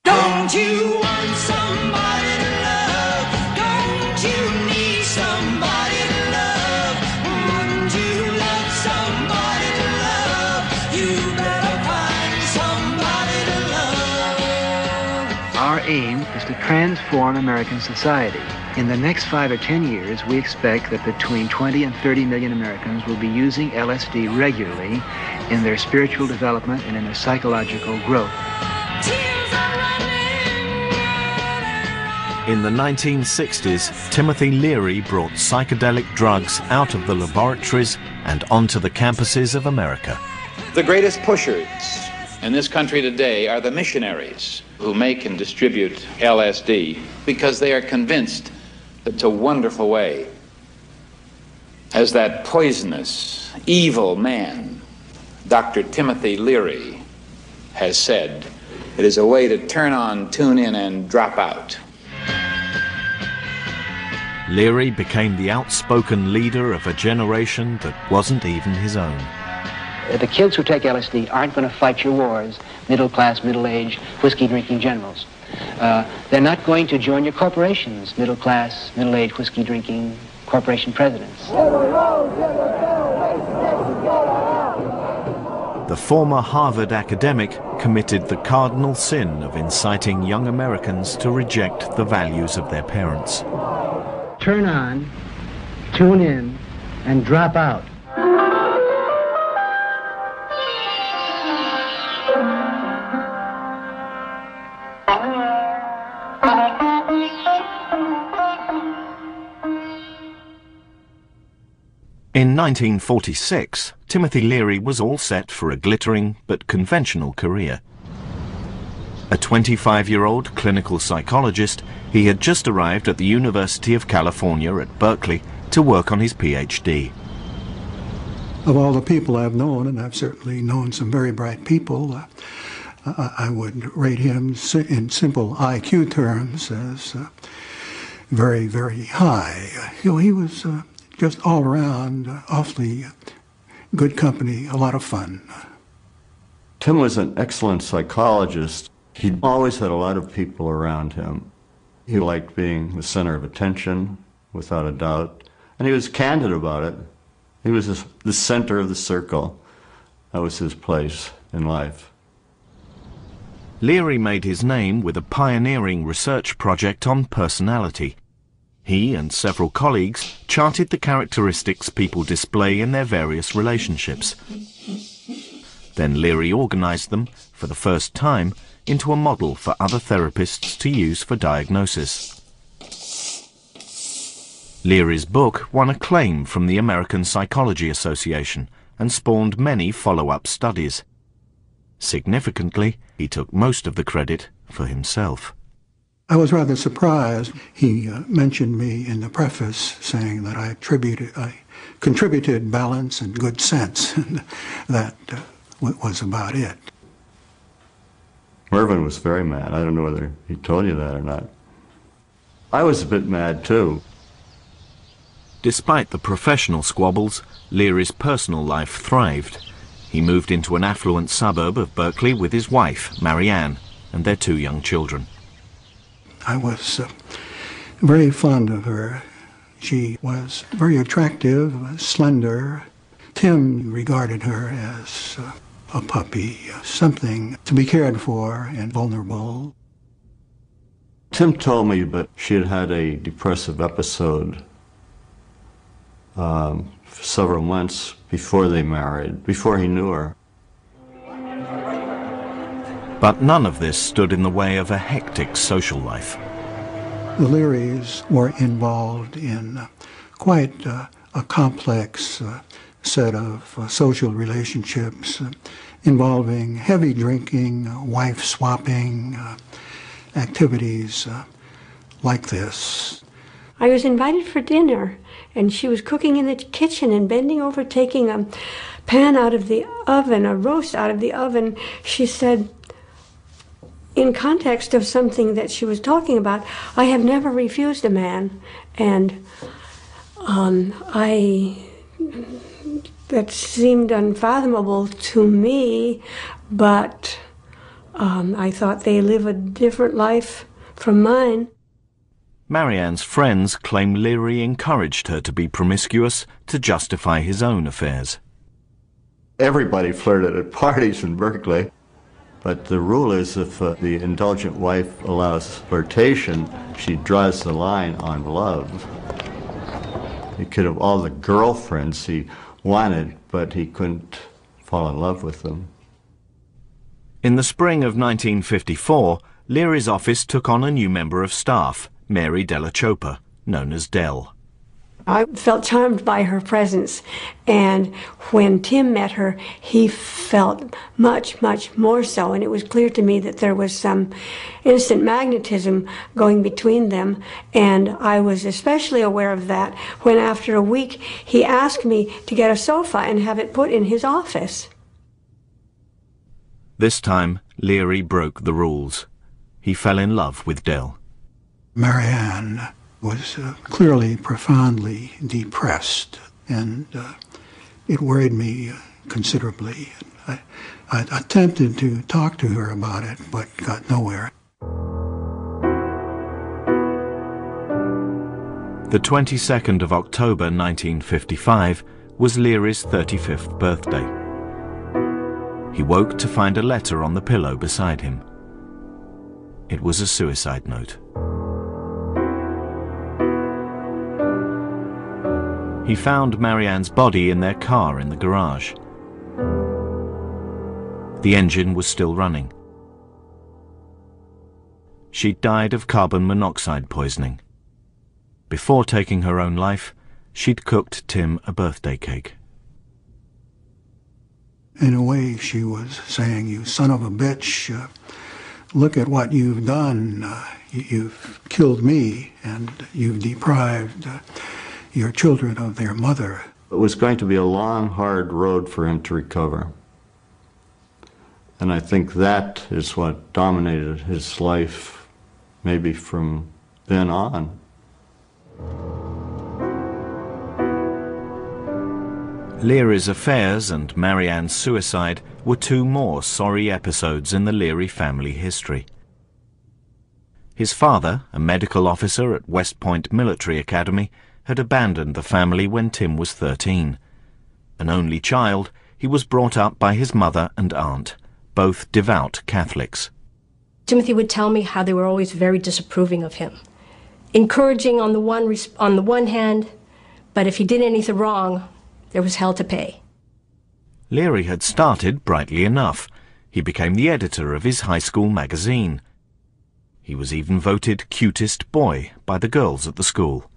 Don't you want somebody to love? Don't you need somebody to love? Wouldn't you love somebody to love? You better find somebody to love. Our aim is to transform American society. In the next 5 or 10 years, we expect that between 20 and 30 million Americans will be using LSD regularly in their spiritual development and in their psychological growth. In the 1960s, Timothy Leary brought psychedelic drugs out of the laboratories and onto the campuses of America. The greatest pushers in this country today are the missionaries who make and distribute LSD because they are convinced that it's a wonderful way. As that poisonous, evil man, Dr. Timothy Leary, has said, it is a way to turn on, tune in, and drop out. Leary became the outspoken leader of a generation that wasn't even his own. The kids who take LSD aren't going to fight your wars, middle-class, middle-aged, whiskey-drinking generals. They're not going to join your corporations, middle-class, middle-aged, whiskey-drinking corporation presidents. The former Harvard academic committed the cardinal sin of inciting young Americans to reject the values of their parents. Turn on, tune in, and drop out. In 1946, Timothy Leary was all set for a glittering but conventional career. A 25-year-old clinical psychologist, he had just arrived at the University of California at Berkeley to work on his PhD. Of all the people I've known, and I've certainly known some very bright people, I would rate him in simple IQ terms as very, very high. He was just all around awfully good company, a lot of fun. Tim was an excellent psychologist. He always had a lot of people around him. He liked being the center of attention, without a doubt, and he was candid about it. He was the center of the circle. That was his place in life. Leary made his name with a pioneering research project on personality. He and several colleagues charted the characteristics people display in their various relationships. Then Leary organized them, for the first time, into a model for other therapists to use for diagnosis. Leary's book won acclaim from the American Psychology Association and spawned many follow-up studies. Significantly, he took most of the credit for himself. I was rather surprised. He mentioned me in the preface, saying that I contributed balance and good sense, and that was about it. Mervyn was very mad. I don't know whether he told you that or not. I was a bit mad, too. Despite the professional squabbles, Leary's personal life thrived. He moved into an affluent suburb of Berkeley with his wife, Marianne, and their 2 young children. I was very fond of her. She was very attractive, slender. Tim regarded her as a puppy, something to be cared for and vulnerable. Tim told me that she had had a depressive episode for several months before they married, before he knew her. But none of this stood in the way of a hectic social life. The Learys were involved in quite a complex set of social relationships involving heavy drinking, wife swapping, activities like this. I was invited for dinner, and she was cooking in the kitchen and bending over, taking a pan out of the oven, a roast out of the oven. She said, in context of something that she was talking about, I have never refused a man. And that seemed unfathomable to me, but I thought they live a different life from mine. Marianne's friends claim Leary encouraged her to be promiscuous to justify his own affairs. Everybody flirted at parties in Berkeley, but the rule is if the indulgent wife allows flirtation, she draws the line on love. He could have all the girlfriends he wanted, but he couldn't fall in love with them. In the spring of 1954, Leary's office took on a new member of staff, Mary Della Choppa, known as Dell. I felt charmed by her presence, and when Tim met her, he felt much, much more so, and it was clear to me that there was some instant magnetism going between them, and I was especially aware of that when after a week he asked me to get a sofa and have it put in his office. This time, Leary broke the rules. He fell in love with Dell. Marianne was clearly profoundly depressed, and it worried me considerably. I attempted to talk to her about it, but got nowhere. The 22nd of October 1955 was Leary's 35th birthday. He woke to find a letter on the pillow beside him. It was a suicide note. He found Marianne's body in their car in the garage. The engine was still running. She died of carbon monoxide poisoning. Before taking her own life, she'd cooked Tim a birthday cake. In a way, she was saying, "You son of a bitch, look at what you've done. You've killed me, and you've deprived your children of their mother." It was going to be a long, hard road for him to recover. And I think that is what dominated his life, maybe from then on. Leary's affairs and Marianne's suicide were two more sorry episodes in the Leary family history. His father, a medical officer at West Point Military Academy, had abandoned the family when Tim was 13. An only child, he was brought up by his mother and aunt, both devout Catholics. Timothy would tell me how they were always very disapproving of him, encouraging on the one hand, but if he did anything wrong, there was hell to pay. Leary had started brightly enough. He became the editor of his high school magazine. He was even voted cutest boy by the girls at the school.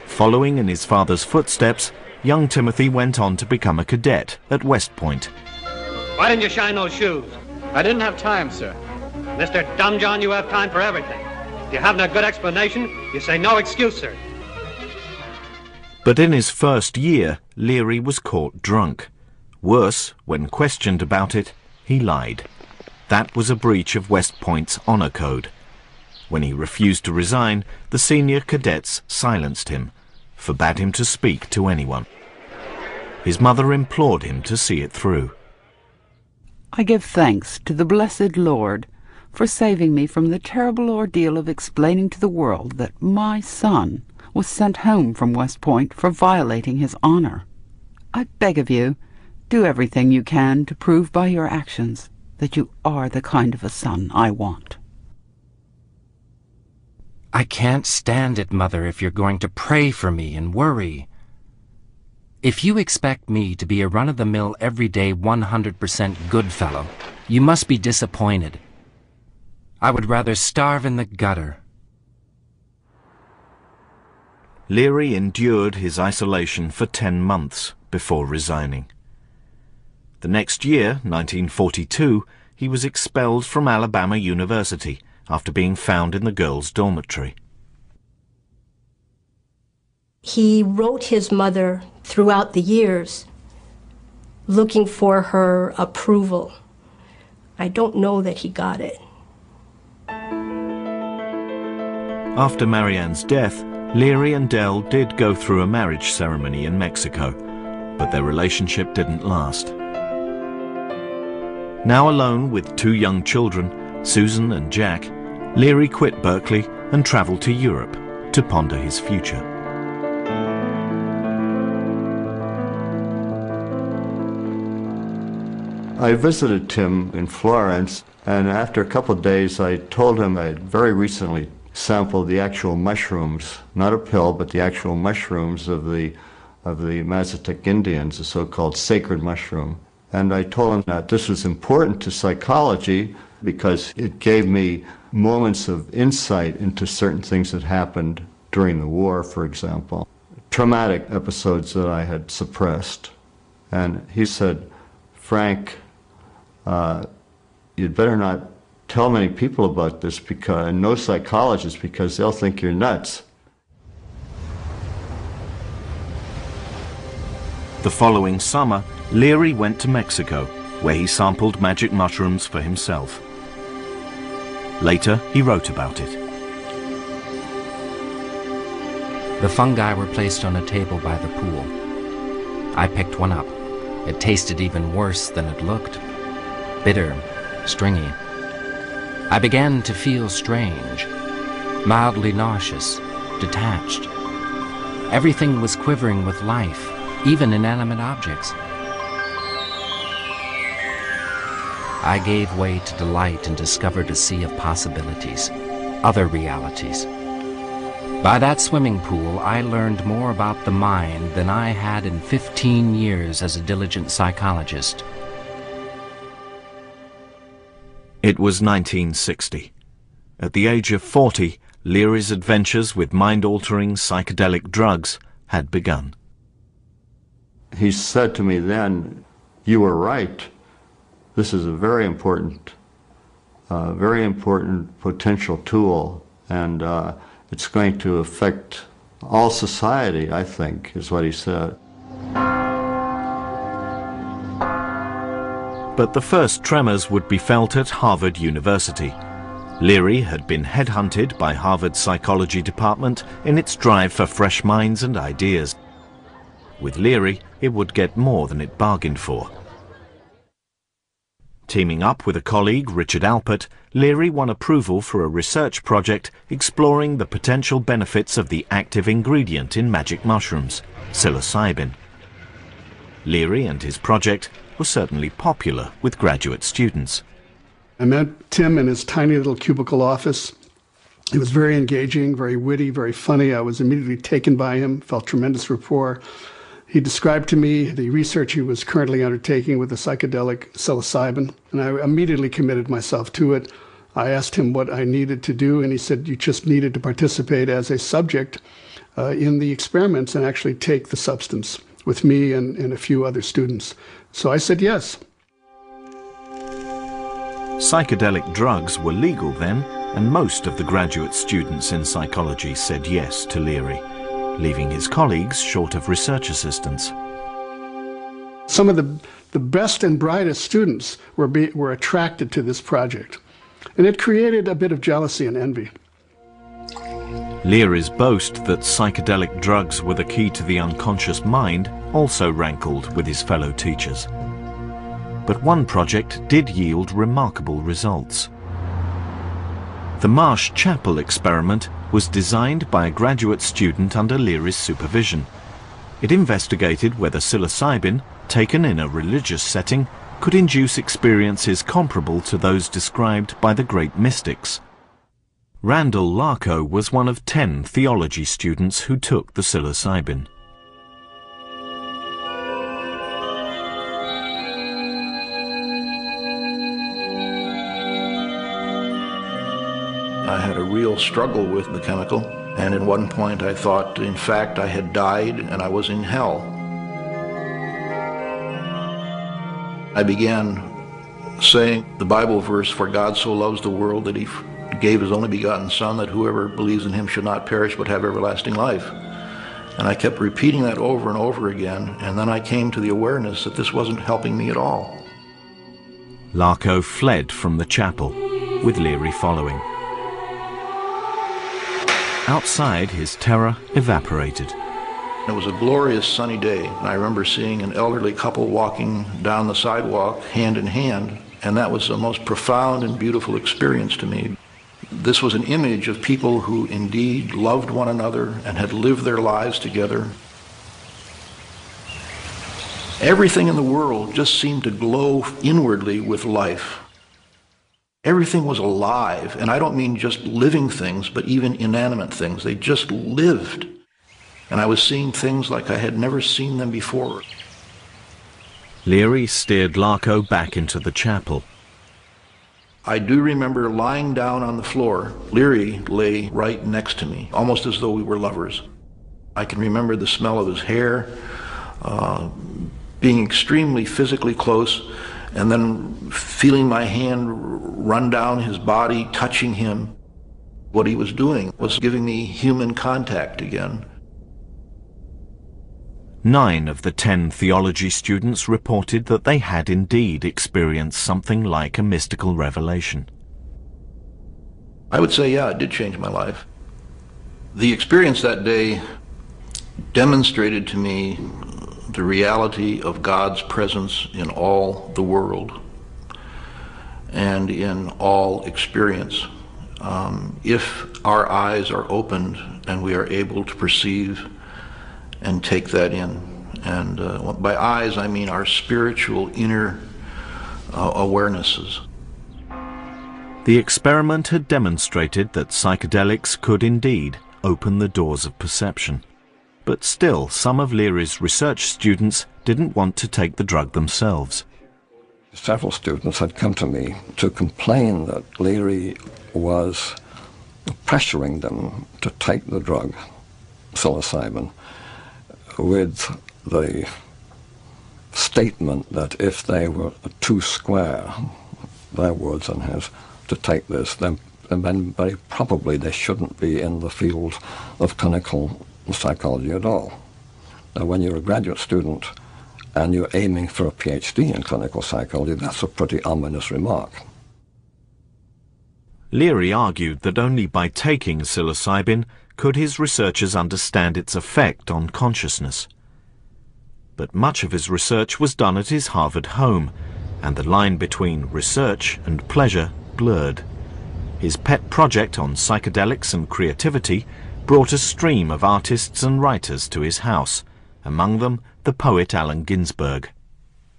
Following in his father's footsteps, young Timothy went on to become a cadet at West Point. Why didn't you shine those shoes? I didn't have time, sir. Mr. Dumbjohn, you have time for everything. If you haven't a good explanation, you say no excuse, sir. But in his first year, Leary was caught drunk. Worse, when questioned about it, he lied. That was a breach of West Point's honor code. When he refused to resign, the senior cadets silenced him, forbade him to speak to anyone. His mother implored him to see it through. I give thanks to the blessed Lord for saving me from the terrible ordeal of explaining to the world that my son was sent home from West Point for violating his honor. I beg of you, do everything you can to prove by your actions that you are the kind of a son I want. I can't stand it, Mother, if you're going to pray for me and worry. If you expect me to be a run-of-the-mill, everyday 100% good fellow, you must be disappointed. I would rather starve in the gutter. Leary endured his isolation for 10 months before resigning. The next year, 1942, he was expelled from Alabama University after being found in the girls' dormitory. He wrote his mother throughout the years looking for her approval. I don't know that he got it. After Marianne's death, Leary and Dell did go through a marriage ceremony in Mexico, but their relationship didn't last. Now alone with 2 young children, Susan and Jack, Leary quit Berkeley and travelled to Europe to ponder his future. I visited Tim in Florence, and after a couple of days I told him I had very recently sampled the actual mushrooms, not a pill, but the actual mushrooms of the Mazatec Indians, the so-called sacred mushroom. And I told him that this was important to psychology because it gave me moments of insight into certain things that happened during the war, for example, traumatic episodes that I had suppressed. And he said, "Frank, you'd better not tell many people about this, because, and no psychologists, because they'll think you're nuts." The following summer, Leary went to Mexico, where he sampled magic mushrooms for himself. Later, he wrote about it. The fungi were placed on a table by the pool. I picked one up. It tasted even worse than it looked. Bitter, stringy. I began to feel strange, mildly nauseous, detached. Everything was quivering with life, even inanimate objects. I gave way to delight and discovered a sea of possibilities, other realities. By that swimming pool, I learned more about the mind than I had in 15 years as a diligent psychologist. It was 1960. At the age of 40, Leary's adventures with mind-altering psychedelic drugs had begun. He said to me then, "You were right. This is a very important potential tool, and it's going to affect all society, I think," is what he said. But the first tremors would be felt at Harvard University. Leary had been headhunted by Harvard's psychology department in its drive for fresh minds and ideas. With Leary, it would get more than it bargained for. Teaming up with a colleague, Richard Alpert, Leary won approval for a research project exploring the potential benefits of the active ingredient in magic mushrooms, psilocybin. Leary and his project were certainly popular with graduate students. I met Tim in his tiny little cubicle office. He was very engaging, very witty, very funny. I was immediately taken by him, felt tremendous rapport. He described to me the research he was currently undertaking with the psychedelic psilocybin, and I immediately committed myself to it. I asked him what I needed to do, and he said, "You just needed to participate as a subject in the experiments and actually take the substance with me and a few other students." So I said yes. Psychedelic drugs were legal then, and most of the graduate students in psychology said yes to Leary, leaving his colleagues short of research assistants. Some of the best and brightest students were attracted to this project, and it created a bit of jealousy and envy. Leary's boast that psychedelic drugs were the key to the unconscious mind also rankled with his fellow teachers. But one project did yield remarkable results. The Marsh Chapel experiment was designed by a graduate student under Leary's supervision. It investigated whether psilocybin, taken in a religious setting, could induce experiences comparable to those described by the great mystics. Randall Larco was one of 10 theology students who took the psilocybin. I had a real struggle with the chemical, and at one point I thought, in fact, I had died and I was in hell. I began saying the Bible verse, "For God so loves the world that he gave his only begotten Son, that whoever believes in him should not perish but have everlasting life." And I kept repeating that over and over again, and then I came to the awareness that this wasn't helping me at all. Larco fled from the chapel, with Leary following. Outside, his terror evaporated. It was a glorious sunny day, and I remember seeing an elderly couple walking down the sidewalk hand in hand, and that was the most profound and beautiful experience to me. This was an image of people who indeed loved one another and had lived their lives together. Everything in the world just seemed to glow inwardly with life. Everything was alive, and I don't mean just living things, but even inanimate things. They just lived. And I was seeing things like I had never seen them before. Leary steered Larco back into the chapel. I do remember lying down on the floor. Leary lay right next to me, almost as though we were lovers. I can remember the smell of his hair, being extremely physically close, and then feeling my hand run down his body, touching him. What he was doing was giving me human contact again. 9 of the 10 theology students reported that they had indeed experienced something like a mystical revelation. I would say, yeah, it did change my life. The experience that day demonstrated to me the reality of God's presence in all the world and in all experience. If our eyes are opened and we are able to perceive and take that in. And by eyes, I mean our spiritual inner awarenesses. The experiment had demonstrated that psychedelics could indeed open the doors of perception. But still, some of Leary's research students didn't want to take the drug themselves. Several students had come to me to complain that Leary was pressuring them to take the drug, psilocybin, with the statement that if they were too square, their words and his, to take this, then very probably they shouldn't be in the field of clinical psychology at all. Now, when you're a graduate student and you're aiming for a PhD in clinical psychology, that's a pretty ominous remark. Leary argued that only by taking psilocybin could his researchers understand its effect on consciousness. But much of his research was done at his Harvard home, and the line between research and pleasure blurred. His pet project on psychedelics and creativity brought a stream of artists and writers to his house, among them the poet Allen Ginsberg.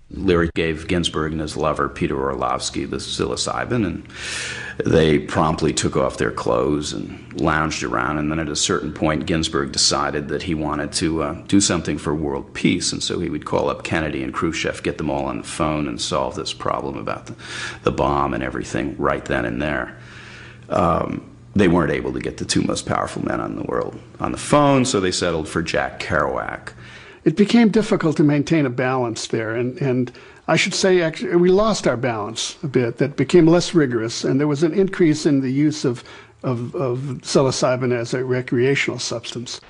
Leary gave Ginsberg and his lover, Peter Orlovsky, the psilocybin, and they promptly took off their clothes and lounged around, and then at a certain point Ginsberg decided that he wanted to do something for world peace, and so he would call up Kennedy and Khrushchev, get them all on the phone and solve this problem about the bomb and everything right then and there. They weren't able to get the two most powerful men in the world on the phone, so they settled for Jack Kerouac. It became difficult to maintain a balance there, and I should say actually we lost our balance a bit. That became less rigorous, and there was an increase in the use of psilocybin as a recreational substance.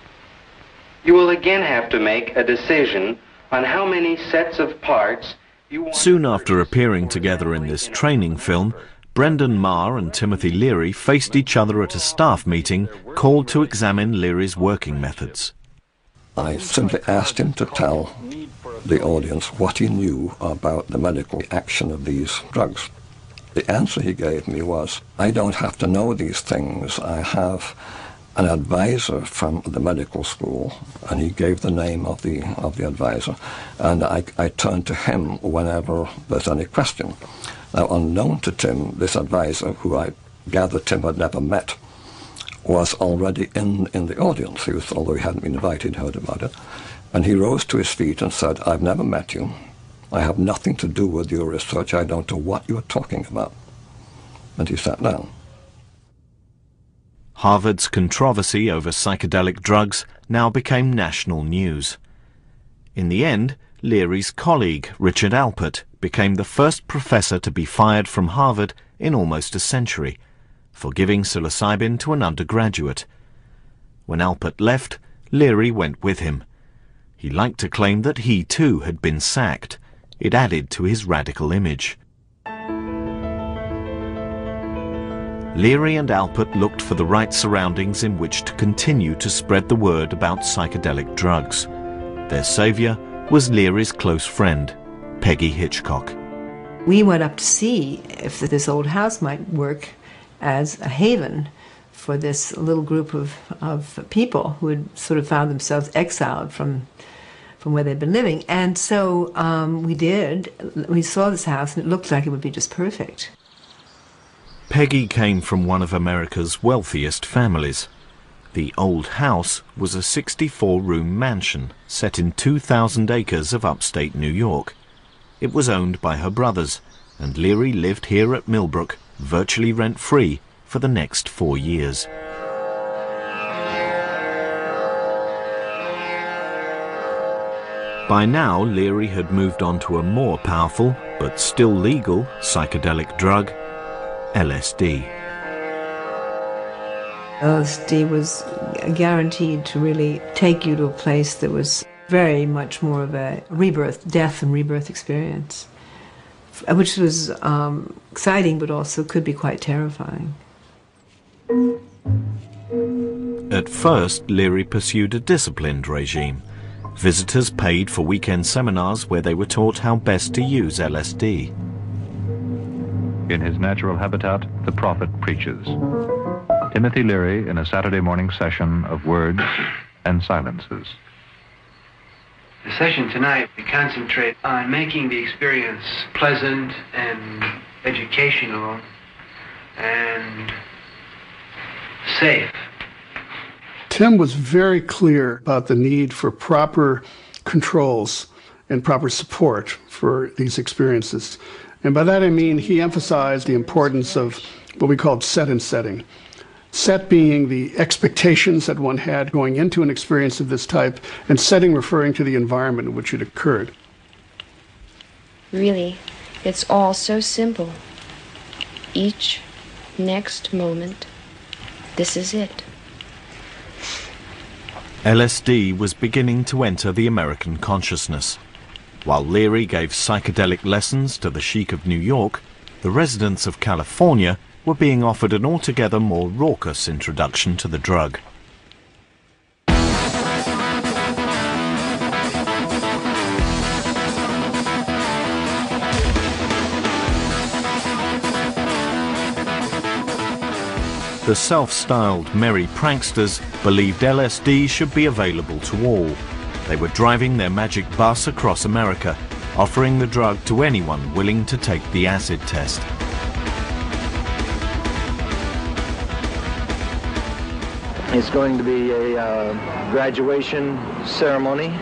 You will again have to make a decision on how many sets of parts you want. Soon after appearing together in this training film, Brendan Marr and Timothy Leary faced each other at a staff meeting called to examine Leary's working methods. I simply asked him to tell the audience what he knew about the medical action of these drugs. The answer he gave me was, I don't have to know these things. I have an advisor from the medical school, and he gave the name of the advisor, and I turn to him whenever there's any question. Now, unknown to Tim, this advisor, who I gather Tim had never met, was already in the audience. He was, although he hadn't been invited, heard about it. And he rose to his feet and said, I've never met you. I have nothing to do with your research. I don't know what you're talking about. And he sat down. Harvard's controversy over psychedelic drugs now became national news. In the end, Leary's colleague, Richard Alpert, became the first professor to be fired from Harvard in almost a century, for giving psilocybin to an undergraduate. When Alpert left, Leary went with him. He liked to claim that he too had been sacked. It added to his radical image. Leary and Alpert looked for the right surroundings in which to continue to spread the word about psychedelic drugs. Their saviour was Leary's close friend, Peggy Hitchcock. We went up to see if this old house might work as a haven for this little group of people who had sort of found themselves exiled from where they'd been living. And so we did. We saw this house, and it looked like it would be just perfect. Peggy came from one of America's wealthiest families. The old house was a 64-room mansion set in 2,000 acres of upstate New York. It was owned by her brothers, and Leary lived here at Millbrook, virtually rent-free, for the next 4 years. By now, Leary had moved on to a more powerful, but still legal, psychedelic drug, LSD. LSD was guaranteed to really take you to a place that was very much more of a rebirth, death and rebirth experience, which was exciting, but also could be quite terrifying. At first, Leary pursued a disciplined regime. Visitors paid for weekend seminars where they were taught how best to use LSD. In his natural habitat, the prophet preaches. Timothy Leary in a Saturday morning session of words and silences. The session tonight, we concentrate on making the experience pleasant and educational and safe. Tim was very clear about the need for proper controls and proper support for these experiences. And by that I mean he emphasized the importance of what we called set and setting. Set being the expectations that one had going into an experience of this type, and setting referring to the environment in which it occurred. Really, it's all so simple. Each next moment, this is it. LSD was beginning to enter the American consciousness. While Leary gave psychedelic lessons to the Sheik of New York, the residents of California were being offered an altogether more raucous introduction to the drug. The self-styled merry pranksters believed LSD should be available to all. They were driving their magic bus across America, offering the drug to anyone willing to take the acid test. It's going to be a graduation ceremony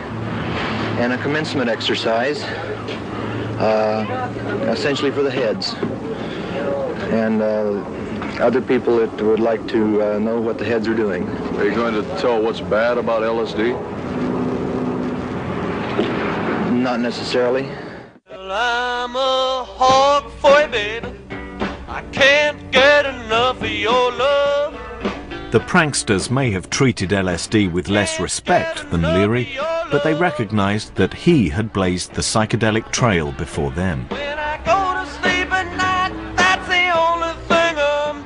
and a commencement exercise, essentially for the heads. And other people that would like to know what the heads are doing. Are you going to tell what's bad about LSD? Not necessarily. Well, I'm a hog for you, baby. I can't get enough of your love. The pranksters may have treated LSD with less respect than Leary, but they recognized that he had blazed the psychedelic trail before them.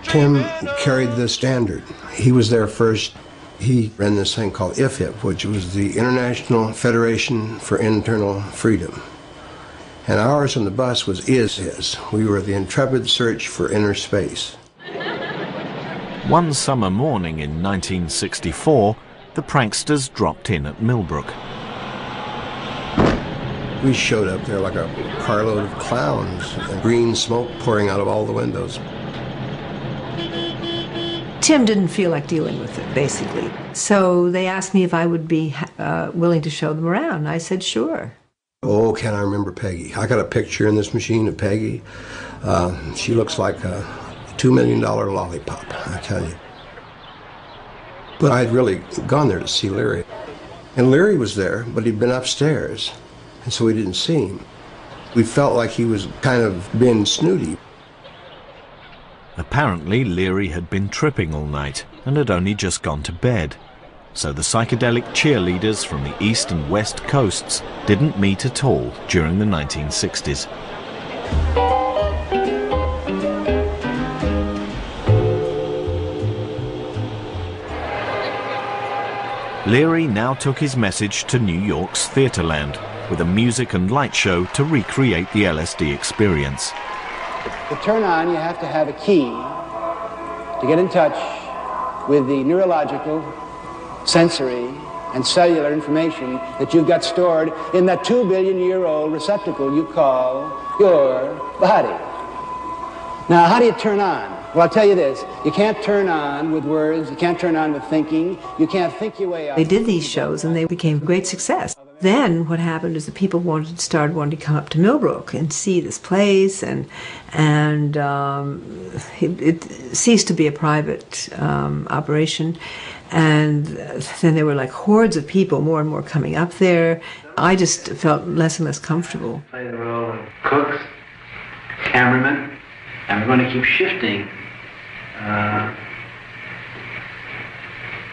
Tim carried the standard. He was there first. He ran this thing called IFHIP, which was the International Federation for Internal Freedom. And ours on the bus was IS. We were the intrepid search for inner space. One summer morning in 1964, the pranksters dropped in at Millbrook. We showed up there like a carload of clowns, and green smoke pouring out of all the windows. Tim didn't feel like dealing with it, basically. So they asked me if I would be willing to show them around. I said, sure. Oh, can I remember Peggy? I got a picture in this machine of Peggy. She looks like a $2 million lollipop, I tell you. But I'd really gone there to see Leary. And Leary was there, but he'd been upstairs, and so we didn't see him. We felt like he was kind of being snooty. Apparently, Leary had been tripping all night and had only just gone to bed. so the psychedelic cheerleaders from the east and west coasts didn't meet at all during the 1960s. Leary now took his message to New York's Theatreland with a music and light show to recreate the LSD experience. To turn on, you have to have a key to get in touch with the neurological, sensory, and cellular information that you've got stored in that 2 billion-year-old receptacle you call your body. Now, how do you turn on? Well, I'll tell you this. You can't turn on with words. You can't turn on with thinking. You can't think your way out. They did these shows, and they became a great success. Then what happened is the people started wanting to come up to Millbrook and see this place, and it ceased to be a private operation. And then there were like hordes of people, more and more coming up there. I just felt less and less comfortable. Play the role of cooks, cameramen, and we're going to keep shifting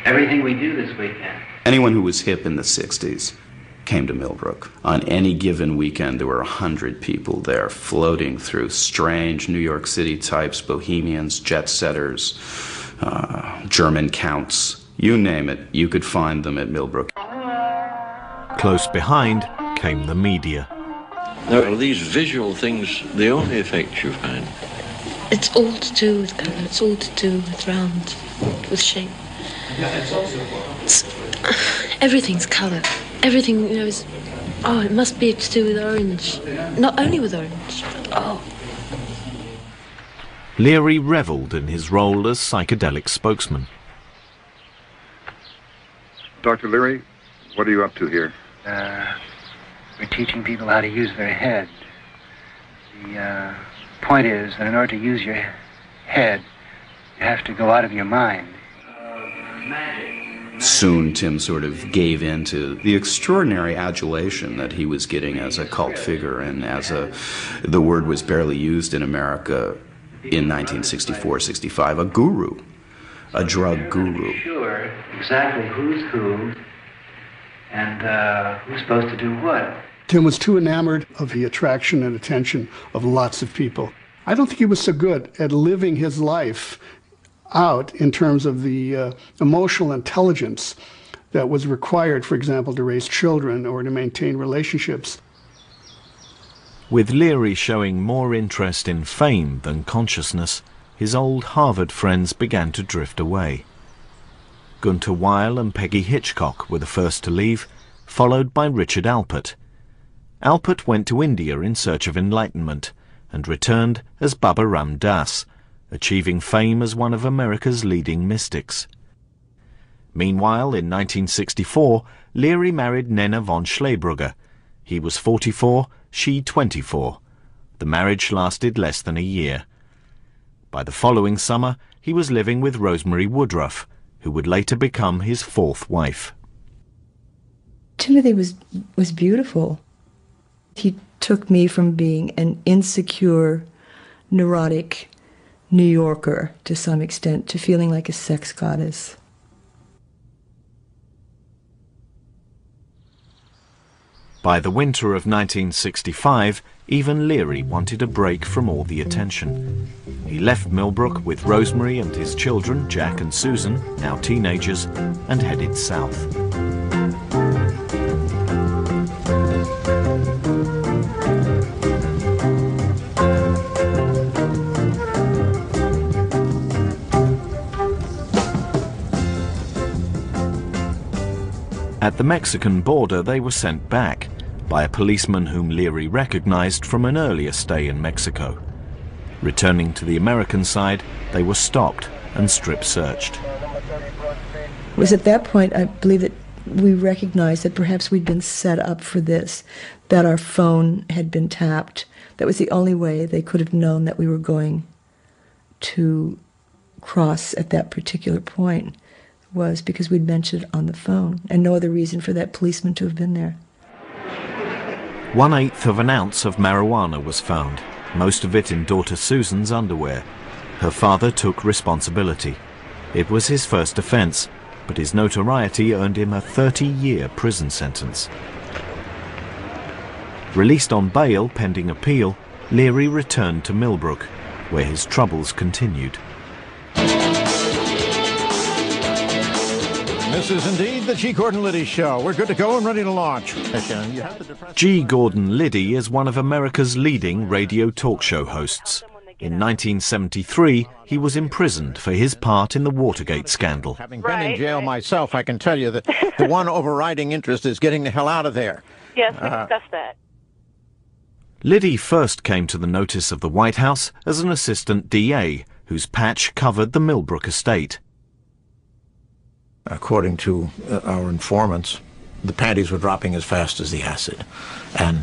everything we do this weekend. Anyone who was hip in the 60s came to Millbrook. On any given weekend, there were 100 people there, floating through strange New York City types, bohemians, jet setters, German counts. You name it, you could find them at Millbrook. Close behind came the media. Now, are these visual things the only effects you find? It's all to do with colour, it's all to do with round, with shape. Everything's colour. Everything, you know, is... Oh, it must be to do with orange. Not only with orange, but oh. Leary revelled in his role as psychedelic spokesman. Dr. Leary, what are you up to here? We're teaching people how to use their head. The point is that in order to use your head, you have to go out of your mind. Soon Tim sort of gave in to the extraordinary adulation that he was getting as a cult figure and as the word was barely used in America in 1964-65, a guru, a drug guru. Sure exactly who's who and who's supposed to do what. Tim was too enamored of the attraction and attention of lots of people. I don't think he was so good at living his life out in terms of the emotional intelligence that was required, for example, to raise children or to maintain relationships. With Leary showing more interest in fame than consciousness, his old Harvard friends began to drift away. Gunter Weil and Peggy Hitchcock were the first to leave, followed by Richard Alpert. Alpert went to India in search of enlightenment and returned as Baba Ram Das, achieving fame as one of America's leading mystics. Meanwhile, in 1964, Leary married Nena von Schlebrugger. He was 44, she 24. The marriage lasted less than a year. By the following summer, he was living with Rosemary Woodruff, who would later become his fourth wife. Timothy was beautiful. He took me from being an insecure, neurotic New Yorker, to some extent, to feeling like a sex goddess. By the winter of 1965, even Leary wanted a break from all the attention. He left Millbrook with Rosemary and his children, Jack and Susan, now teenagers, and headed south. At the Mexican border, they were sent back by a policeman whom Leary recognized from an earlier stay in Mexico. Returning to the American side, they were stopped and strip-searched. It was at that point, I believe, that we recognized that perhaps we'd been set up for this, that our phone had been tapped. That was the only way they could have known that we were going to cross at that particular point, was because we'd mentioned it on the phone, and no other reason for that policeman to have been there. 1/8 of an ounce of marijuana was found, most of it in daughter Susan's underwear. Her father took responsibility. It was his first offense, but his notoriety earned him a 30-year prison sentence. Released on bail pending appeal, Leary returned to Millbrook, where his troubles continued. This is indeed the G. Gordon Liddy Show. We're good to go and ready to launch. G. Gordon Liddy is one of America's leading radio talk show hosts. In 1973, he was imprisoned for his part in the Watergate scandal. Having been in jail myself, I can tell you that the one overriding interest is getting the hell out of there. Yes, we discussed that. Liddy first came to the notice of the White House as an assistant DA, whose patch covered the Millbrook estate. According to our informants, the panties were dropping as fast as the acid, and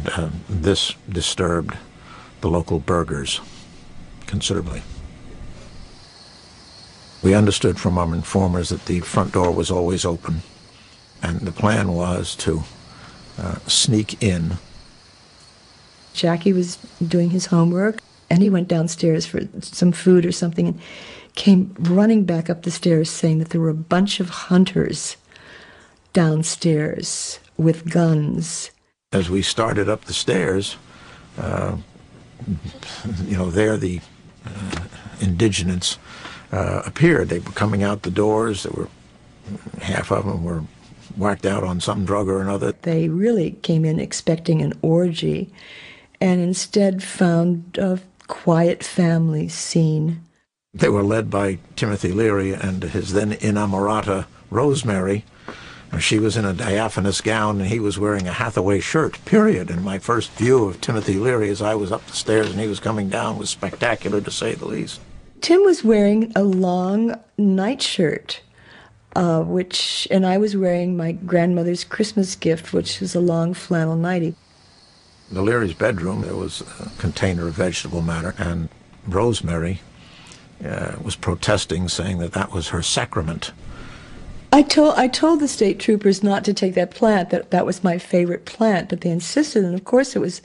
this disturbed the local burghers considerably. We understood from our informers that the front door was always open, and the plan was to sneak in. Jackie was doing his homework, and he went downstairs for some food or something, and came running back up the stairs saying that there were a bunch of hunters downstairs with guns. As we started up the stairs, there the indigents appeared. They were coming out the doors. There were half of them were whacked out on some drug or another. They really came in expecting an orgy, and instead found a quiet family scene. They were led by Timothy Leary and his then inamorata, Rosemary. She was in a diaphanous gown, and he was wearing a Hathaway shirt, period. And my first view of Timothy Leary as I was up the stairs and he was coming down was spectacular, to say the least. Tim was wearing a long nightshirt, and I was wearing my grandmother's Christmas gift, which was a long flannel nightie. In the Leary's bedroom, there was a container of vegetable matter, and Rosemary was protesting, saying that that was her sacrament. I told the state troopers not to take that plant, that was my favorite plant, but they insisted, and of course it was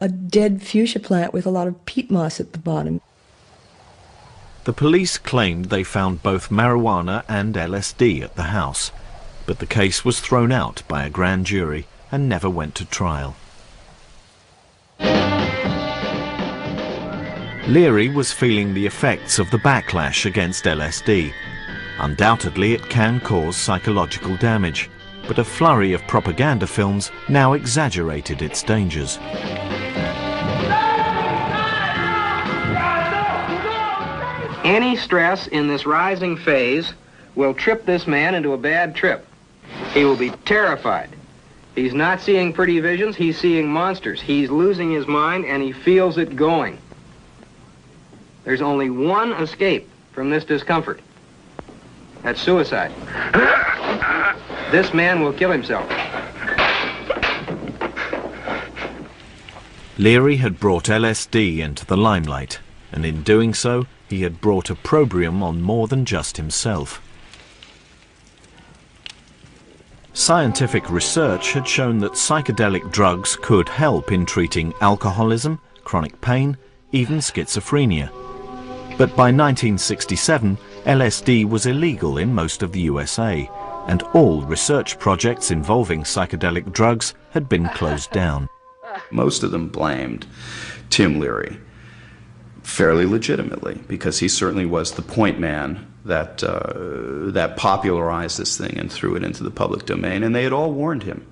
a dead fuchsia plant with a lot of peat moss at the bottom. The police claimed they found both marijuana and LSD at the house, but the case was thrown out by a grand jury and never went to trial. Leary was feeling the effects of the backlash against LSD. Undoubtedly, it can cause psychological damage, but a flurry of propaganda films now exaggerated its dangers. Any stress in this rising phase will trip this man into a bad trip. He will be terrified. He's not seeing pretty visions, he's seeing monsters. He's losing his mind, and he feels it going. There's only one escape from this discomfort. That's suicide. This man will kill himself. Leary had brought LSD into the limelight, and in doing so, he had brought opprobrium on more than just himself. Scientific research had shown that psychedelic drugs could help in treating alcoholism, chronic pain, even schizophrenia. But by 1967, LSD was illegal in most of the USA, and all research projects involving psychedelic drugs had been closed down. Most of them blamed Tim Leary, fairly legitimately, because he certainly was the point man that popularized this thing and threw it into the public domain, and they had all warned him.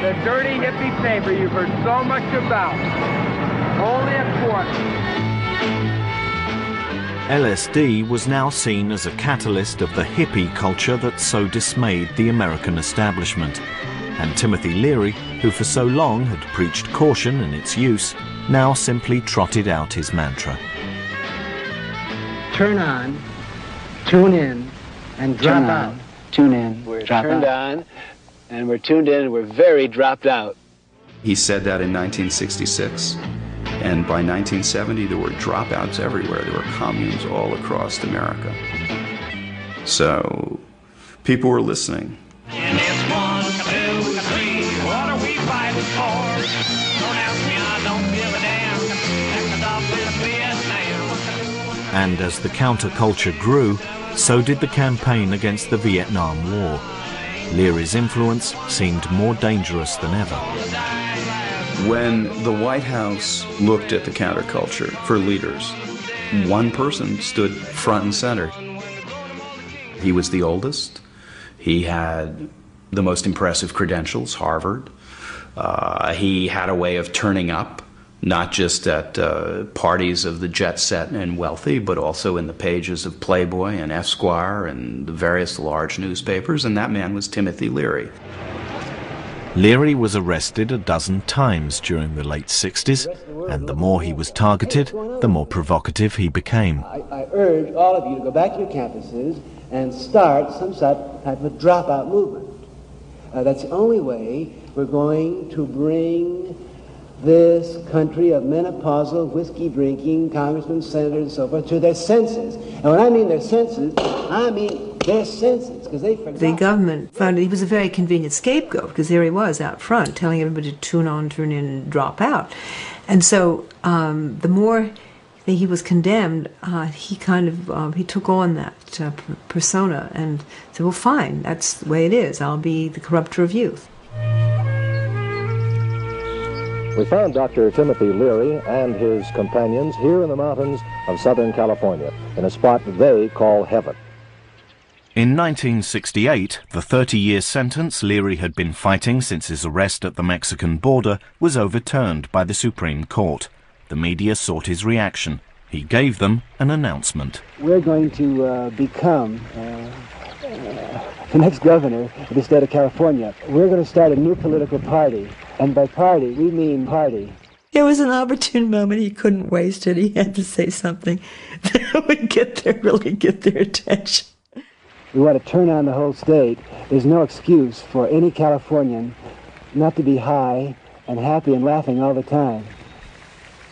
The dirty hippie paper you've heard so much about. Only a quarter. LSD was now seen as a catalyst of the hippie culture that so dismayed the American establishment, and Timothy Leary, who for so long had preached caution in its use, now simply trotted out his mantra. Turn on, tune in, and drop out. Tune in, we're turned on, and we're tuned in, and we're very dropped out. He said that in 1966, and by 1970 there were dropouts everywhere. There were communes all across America. So people were listening. And it's 1, 2, 3, what are we fighting for? Don't ask me, I don't give a damn. And as the counterculture grew, so did the campaign against the Vietnam War. Leary's influence seemed more dangerous than ever. When the White House looked at the counterculture for leaders, one person stood front and center. He was the oldest. He had the most impressive credentials, Harvard. He had a way of turning up, not just at parties of the jet set and wealthy, but also in the pages of Playboy and Esquire and the various large newspapers, and that man was Timothy Leary. Leary was arrested a dozen times during the late 60s, and the more he was targeted, the more provocative he became. I urge all of you to go back to your campuses and start some type of a dropout movement. That's the only way we're going to bring this country of menopausal, whiskey-drinking congressmen, senators, and so forth to their senses. And when I mean their senses, I mean their senses, because they forgot. The government found he was a very convenient scapegoat, because there he was out front telling everybody to tune on, turn in, and drop out. And so the more he was condemned, he kind of he took on that persona and said, well, fine, that's the way it is. I'll be the corrupter of youth. We found Dr. Timothy Leary and his companions here in the mountains of Southern California, in a spot they call heaven. In 1968, the 30-year sentence Leary had been fighting since his arrest at the Mexican border was overturned by the Supreme Court. The media sought his reaction. He gave them an announcement. We're going to become the next governor of the state of California. We're going to start a new political party. And by party, we mean party. It was an opportune moment. He couldn't waste it. He had to say something that would really get their attention. We want to turn on the whole state. There's no excuse for any Californian not to be high and happy and laughing all the time.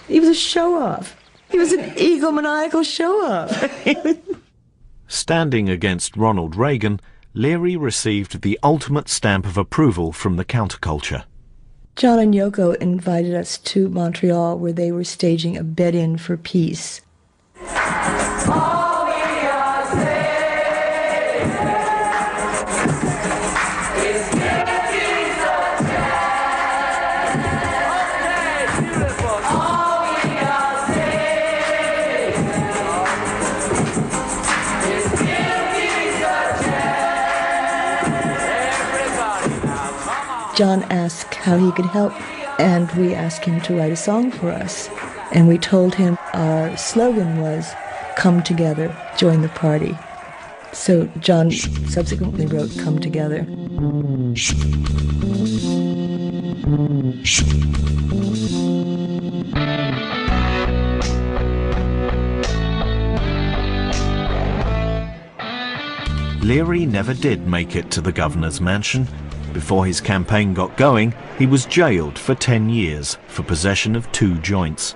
He was a show-off. He was an egomaniacal show-off. Standing against Ronald Reagan, Leary received the ultimate stamp of approval from the counterculture. John and Yoko invited us to Montreal, where they were staging a bed-in for peace. John asked how he could help, and we asked him to write a song for us. And we told him our slogan was, "Come together, join the party." So John subsequently wrote "Come Together." Leary never did make it to the governor's mansion. Before his campaign got going, he was jailed for 10 years for possession of 2 joints.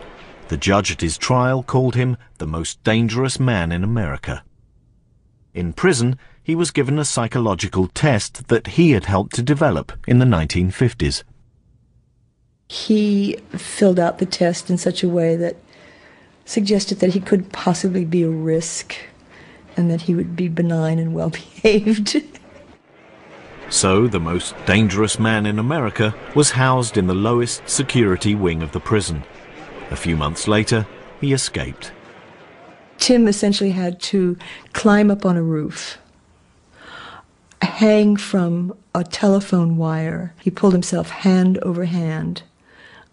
The judge at his trial called him the most dangerous man in America. In prison, he was given a psychological test that he had helped to develop in the 1950s. He filled out the test in such a way that suggested that he could possibly be a risk and that he would be benign and well-behaved. So the most dangerous man in America was housed in the lowest security wing of the prison. A few months later, he escaped. Tim essentially had to climb up on a roof, hang from a telephone wire. He pulled himself hand over hand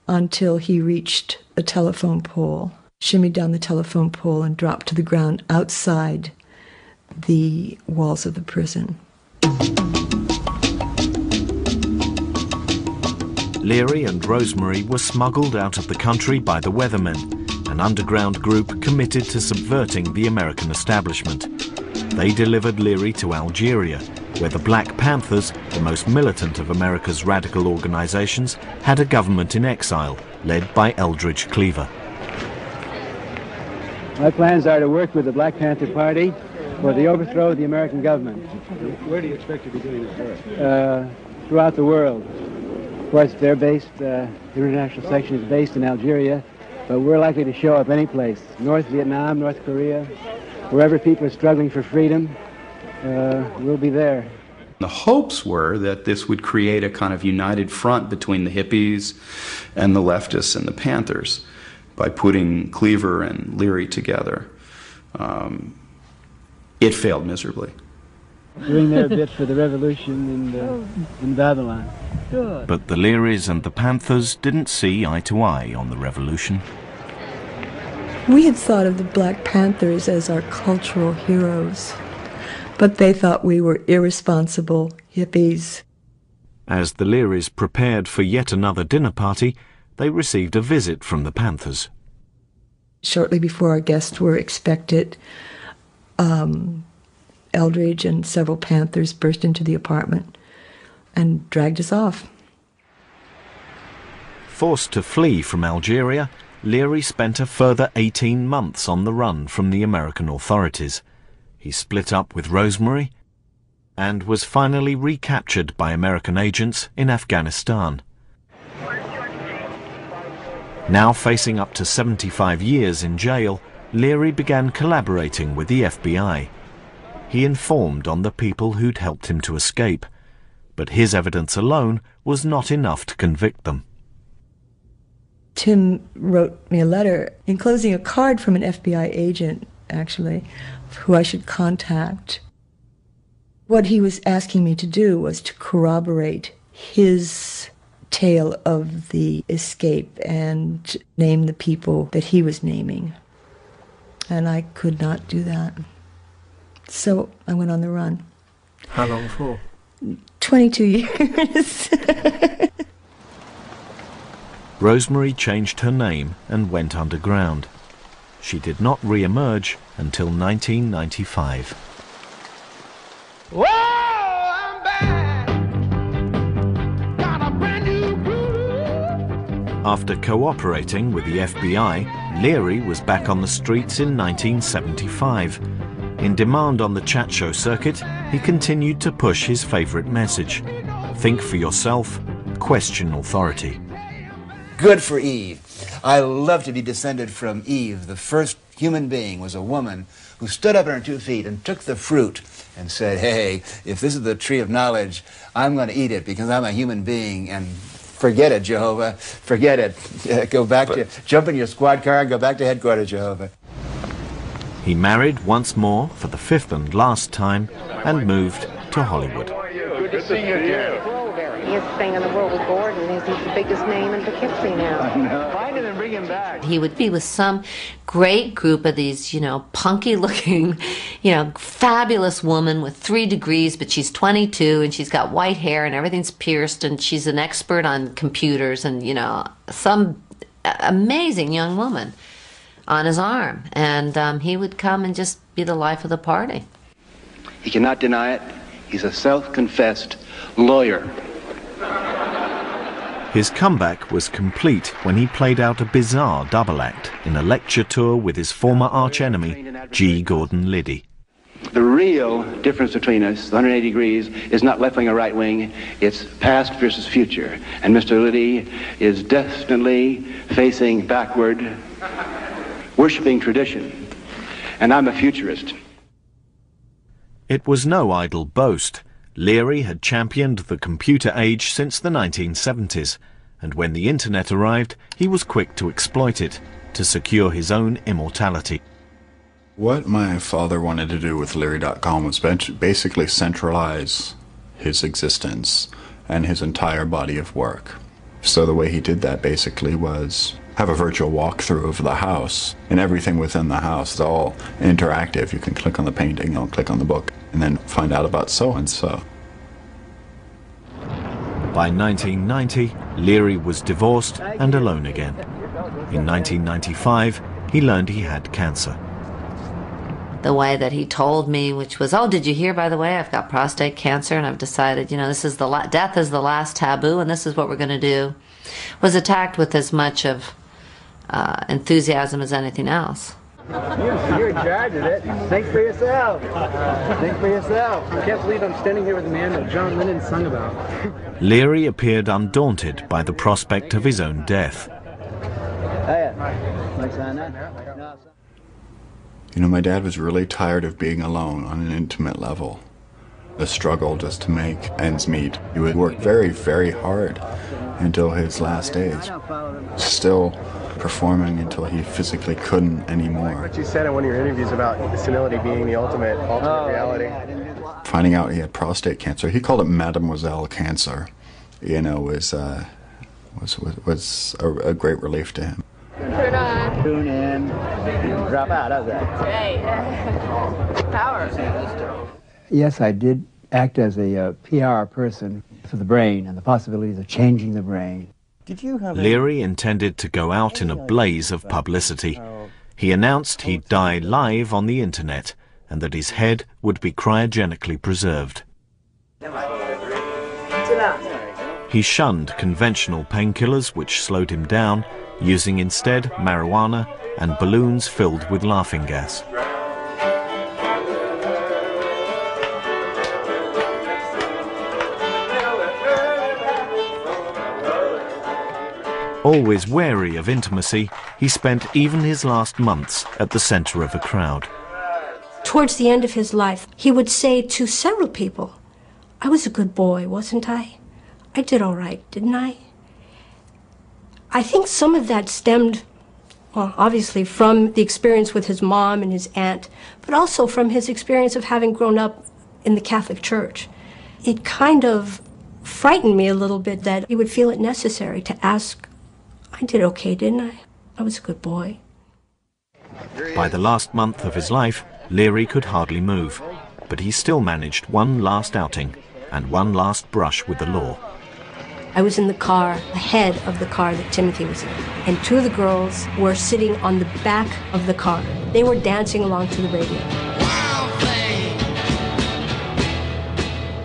until he reached a telephone pole, shimmied down the telephone pole, and dropped to the ground outside the walls of the prison. Leary and Rosemary were smuggled out of the country by the Weathermen, an underground group committed to subverting the American establishment. They delivered Leary to Algeria, where the Black Panthers, the most militant of America's radical organizations, had a government in exile, led by Eldridge Cleaver. My plans are to work with the Black Panther Party for the overthrow of the American government. Where do you expect to be doing this work? Throughout the world. Of course, they're based, the international section is based in Algeria, but we're likely to show up any place. North Vietnam, North Korea, wherever people are struggling for freedom, we'll be there. The hopes were that this would create a kind of united front between the hippies and the leftists and the Panthers by putting Cleaver and Leary together. It failed miserably. Doing their bit for the revolution in Babylon. Good. But the Learys and the Panthers didn't see eye to eye on the revolution. We had thought of the Black Panthers as our cultural heroes, but they thought we were irresponsible hippies. As the Learys prepared for yet another dinner party, they received a visit from the Panthers. Shortly before our guests were expected, Eldridge and several Panthers burst into the apartment and dragged us off. Forced to flee from Algeria, Leary spent a further 18 months on the run from the American authorities. He split up with Rosemary and was finally recaptured by American agents in Afghanistan. Now facing up to 75 years in jail, Leary began collaborating with the FBI. He informed on the people who'd helped him to escape, but his evidence alone was not enough to convict them. Tim wrote me a letter enclosing a card from an FBI agent, actually, who I should contact. What he was asking me to do was to corroborate his tale of the escape and name the people that he was naming. And I could not do that. So I went on the run. How long for? 22 years. Rosemary changed her name and went underground. She did not re-emerge until 1995. Whoa, I'm back. Got a brand new groove. After cooperating with the FBI, Leary was back on the streets in 1975. In demand on the chat show circuit, he continued to push his favorite message: think for yourself, question authority. Good for Eve. I love to be descended from Eve. The first human being was a woman who stood up on her 2 feet and took the fruit and said, hey, if this is the tree of knowledge, I'm going to eat it because I'm a human being, and forget it, Jehovah. Forget it. Go back to, jump in your squad car and go back to headquarters, Jehovah. He married once more for the 5th and last time and moved to Hollywood. Good to see you again. He's staying on the world with Gordon. He's the biggest name in Poughkeepsie now. Find him and bring him back. He would be with some great group of these, punky-looking, fabulous woman with 3 degrees, but she's 22 and she's got white hair and everything's pierced and she's an expert on computers and, some amazing young woman on his arm. And he would come and just be the life of the party. He cannot deny it. He's a self-confessed lawyer. His comeback was complete when he played out a bizarre double act in a lecture tour with his former archenemy, G. Gordon Liddy. The real difference between us, 180 degrees, is not left wing or right wing. It's past versus future. And Mr. Liddy is definitely facing backward, worshiping tradition. And I'm a futurist. It was no idle boast. Leary had championed the computer age since the 1970s, and when the internet arrived, he was quick to exploit it, to secure his own immortality. What my father wanted to do with Leary.com was basically centralize his existence and his entire body of work. So the way he did that basically was have a virtual walkthrough of the house, and everything within the house is all interactive. You can click on the painting, you'll click on the book, and then find out about so-and-so. By 1990, Leary was divorced and alone again. In 1995, he learned he had cancer. The way that he told me, which was, oh, did you hear, by the way, I've got prostate cancer, and I've decided, this is death is the last taboo, and this is what we're going to do, was attacked with as much of enthusiasm as anything else. You're in charge of it. Think for yourself. Think for yourself. I can't believe I'm standing here with a man that John Lennon sung about. Leary appeared undaunted by the prospect of his own death. Hey, You know, my dad was really tired of being alone on an intimate level. The struggle just to make ends meet. He would work very, very hard until his last days. Still performing until he physically couldn't anymore. What you said in one of your interviews about senility being the ultimate reality. Finding out he had prostate cancer, he called it Mademoiselle cancer, you know, was a great relief to him. Turn on. Tune in. Drop out. How's that? Great. Power. Yes, I did act as a PR person for the brain and the possibilities of changing the brain. Did you have Leary intended to go out in a blaze of publicity. He announced he'd die live on the internet and that his head would be cryogenically preserved. He shunned conventional painkillers which slowed him down, using instead marijuana and balloons filled with laughing gas. Always wary of intimacy, he spent even his last months at the center of a crowd. Towards the end of his life, he would say to several people, "I was a good boy, wasn't I? I did all right, didn't I?" I think some of that stemmed, well, obviously from the experience with his mom and his aunt, but also from his experience of having grown up in the Catholic Church. It kind of frightened me a little bit that he would feel it necessary to ask, "I did okay, didn't I? I was a good boy." By the last month of his life, Leary could hardly move, but he still managed one last outing and one last brush with the law. I was in the car, ahead of the car that Timothy was in, and two of the girls were sitting on the back of the car. They were dancing along to the radio.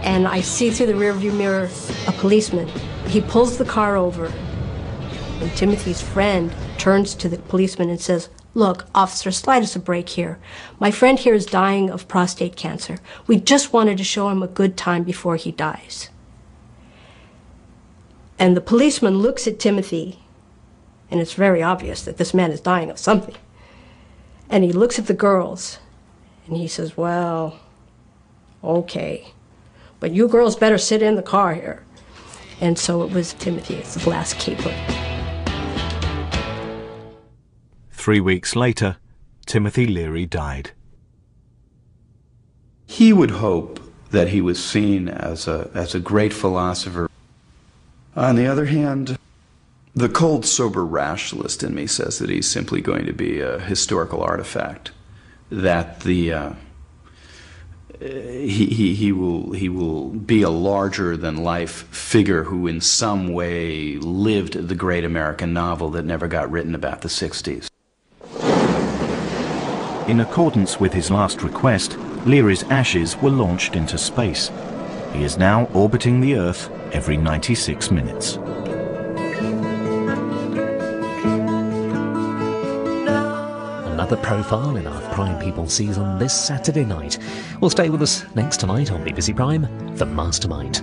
And I see through the rearview mirror a policeman. He pulls the car over, and Timothy's friend turns to the policeman and says, "Look, officer, slide us a break here. My friend here is dying of prostate cancer. We just wanted to show him a good time before he dies." And the policeman looks at Timothy, and it's very obvious that this man is dying of something. And he looks at the girls, and he says, "Well, okay, but you girls better sit in the car here." And so it was Timothy as the last caper. 3 weeks later, Timothy Leary died. He would hope that he was seen as a great philosopher. On the other hand, the cold, sober rationalist in me says that he's simply going to be a historical artifact, that he will be a larger-than-life figure who in some way lived the great American novel that never got written about the 60s. In accordance with his last request, Leary's ashes were launched into space. He is now orbiting the Earth every 96 minutes. Another profile in our Prime People season this Saturday night. Will stay with us next tonight on BBC Prime, The Mastermind.